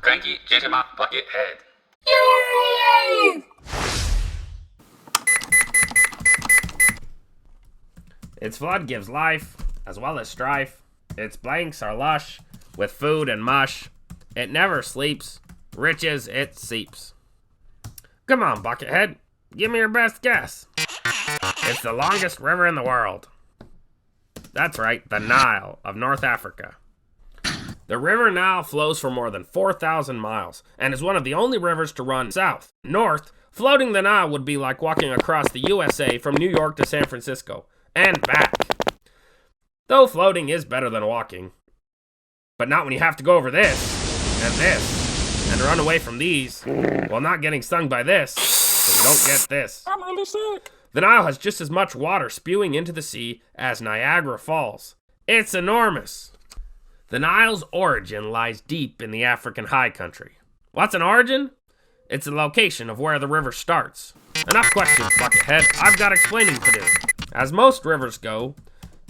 Cranky GingerMoth Bucket-Head. Yay! Its flood gives life, as well as strife. Its blanks are lush, with food and mush. It never sleeps, riches it seeps. Come on, Bucket-Head, give me your best guess. It's the longest river in the world. That's right, the Nile of North Africa. The river Nile flows for more than 4,000 miles and is one of the only rivers to run south. North, floating the Nile would be like walking across the USA from New York to San Francisco and back. Though floating is better than walking. But not when you have to go over this and run away from these while not getting stung by this. So you don't get this. I'm really sick. The Nile has just as much water spewing into the sea as Niagara Falls. It's enormous. The Nile's origin lies deep in the African high country. What's an origin? It's the location of where the river starts. Enough questions, Bucket-Head. I've got explaining to do. As most rivers go,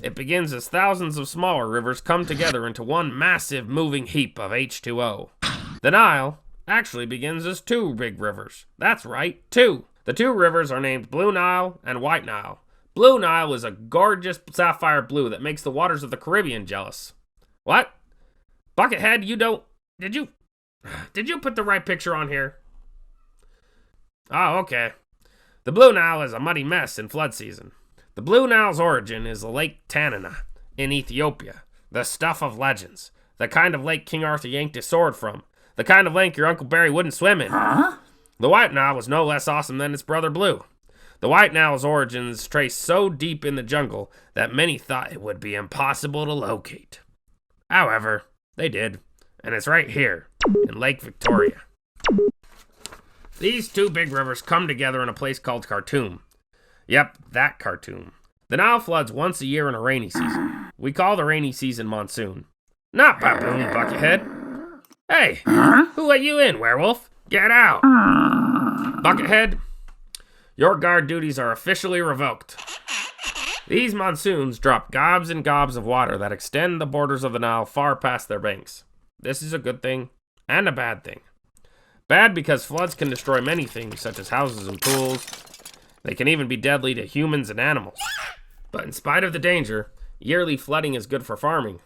it begins as thousands of smaller rivers come together into one massive moving heap of H2O. The Nile actually begins as two big rivers. That's right, two. The two rivers are named Blue Nile and White Nile. Blue Nile is a gorgeous sapphire blue that makes the waters of the Caribbean jealous. What? Bucket-Head, you don't... Did you put the right picture on here? Oh, okay. The Blue Nile is a muddy mess in flood season. The Blue Nile's origin is the Lake Tanana in Ethiopia, the stuff of legends, the kind of lake King Arthur yanked his sword from, the kind of lake your Uncle Barry wouldn't swim in. Huh? The White Nile was no less awesome than its brother Blue. The White Nile's origins trace so deep in the jungle that many thought it would be impossible to locate. However, they did, and it's right here in Lake Victoria. These two big rivers come together in a place called Khartoum. Yep, that Khartoum. The Nile floods once a year in a rainy season. We call the rainy season monsoon. Not baboon, Bucket-Head. Hey, who let you in, werewolf? Get out! Bucket-Head, your guard duties are officially revoked. These monsoons drop gobs and gobs of water that extend the borders of the Nile far past their banks. This is a good thing and a bad thing. Bad because floods can destroy many things, such as houses and pools. They can even be deadly to humans and animals. But in spite of the danger, yearly flooding is good for farming.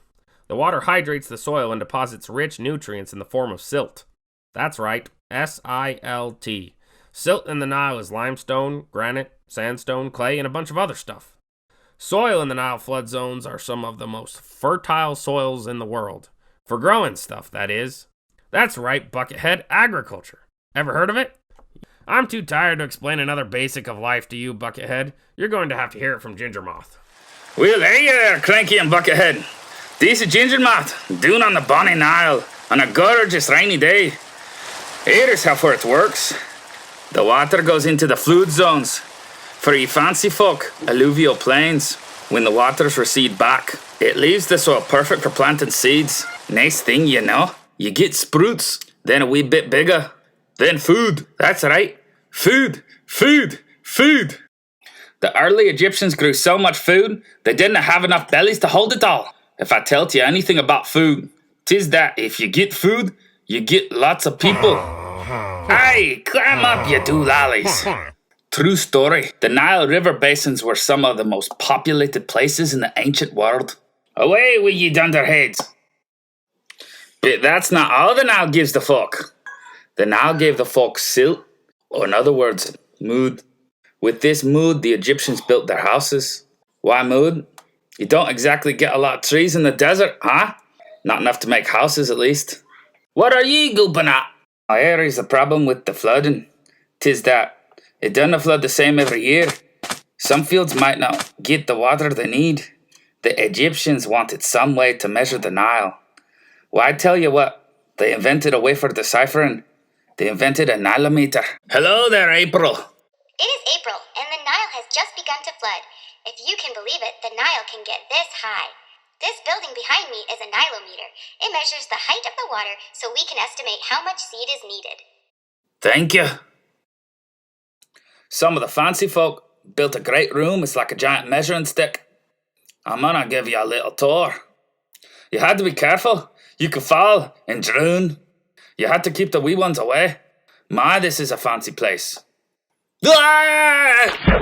The water hydrates the soil and deposits rich nutrients in the form of silt. That's right, S-I-L-T. Silt in the Nile is limestone, granite, sandstone, clay, and a bunch of other stuff. Soil in the Nile flood zones are some of the most fertile soils in the world. For growing stuff, that is. That's right, Bucket-Head, agriculture. Ever heard of it? I'm too tired to explain another basic of life to you, Bucket-Head. You're going to have to hear it from GingerMoth. Well, hey there, Cranky and Bucket-Head. This is GingerMoth, down on the bonny Nile, on a gorgeous rainy day. Here's how it works. The water goes into the flood zones. For you fancy folk, alluvial plains. When the waters recede back, it leaves the soil perfect for planting seeds. Next thing you know, you get sprouts, then a wee bit bigger. Then food. That's right. Food. Food. Food. The early Egyptians grew so much food, they didn't have enough bellies to hold it all. If I tell you anything about food, 'tis that if you get food, you get lots of people. Hey, climb up, you doolollies. True story. The Nile River basins were some of the most populated places in the ancient world. Away with ye dunderheads. But that's not all the Nile gives the folk. The Nile gave the folk silt, or in other words, mood. With this mood, the Egyptians built their houses. Why mood? You don't exactly get a lot of trees in the desert, huh? Not enough to make houses, at least. What are ye gooping at? Here is the problem with the flooding. 'Tis that it doesn't flood the same every year. Some fields might not get the water they need. The Egyptians wanted some way to measure the Nile. Well, I tell you what, they invented a way for deciphering. They invented a Nilometer. Hello there, April. It is April, and the Nile has just begun to flood. If you can believe it, the Nile can get this high. This building behind me is a Nilometer. It measures the height of the water so we can estimate how much seed is needed. Thank you. Some of the fancy folk built a great room. It's like a giant measuring stick. I'm gonna give you a little tour. You had to be careful. You could fall and drown. You had to keep the wee ones away. My, this is a fancy place. Ah!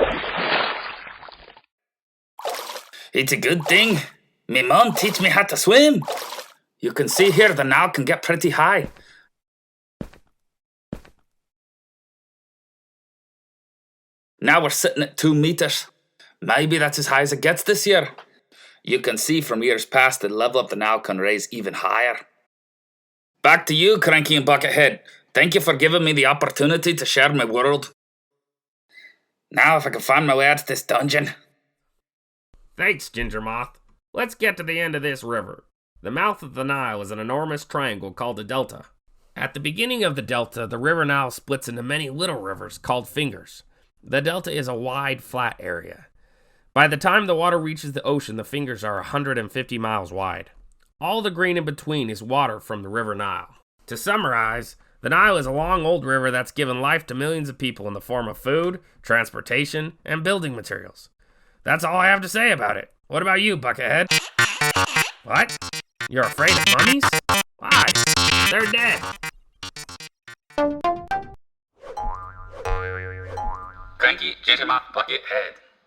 It's a good thing. Me mum teach me how to swim. You can see here the Nile can get pretty high. Now we're sitting at 2 meters. Maybe that's as high as it gets this year. You can see from years past the level of the Nile can raise even higher. Back to you, Cranky and Bucket-Head. Thank you for giving me the opportunity to share my world. Now if I can find my way out of this dungeon. Thanks, GingerMoth. Let's get to the end of this river. The mouth of the Nile is an enormous triangle called a delta. At the beginning of the delta, the river Nile splits into many little rivers called fingers. The delta is a wide, flat area. By the time the water reaches the ocean, the fingers are 150 miles wide. All the green in between is water from the river Nile. To summarize, the Nile is a long old river that's given life to millions of people in the form of food, transportation, and building materials. That's all I have to say about it. What about you, Bucket-Head? What? You're afraid of mummies? Why? They're dead. Cranky GingerMoth Bucket-Head.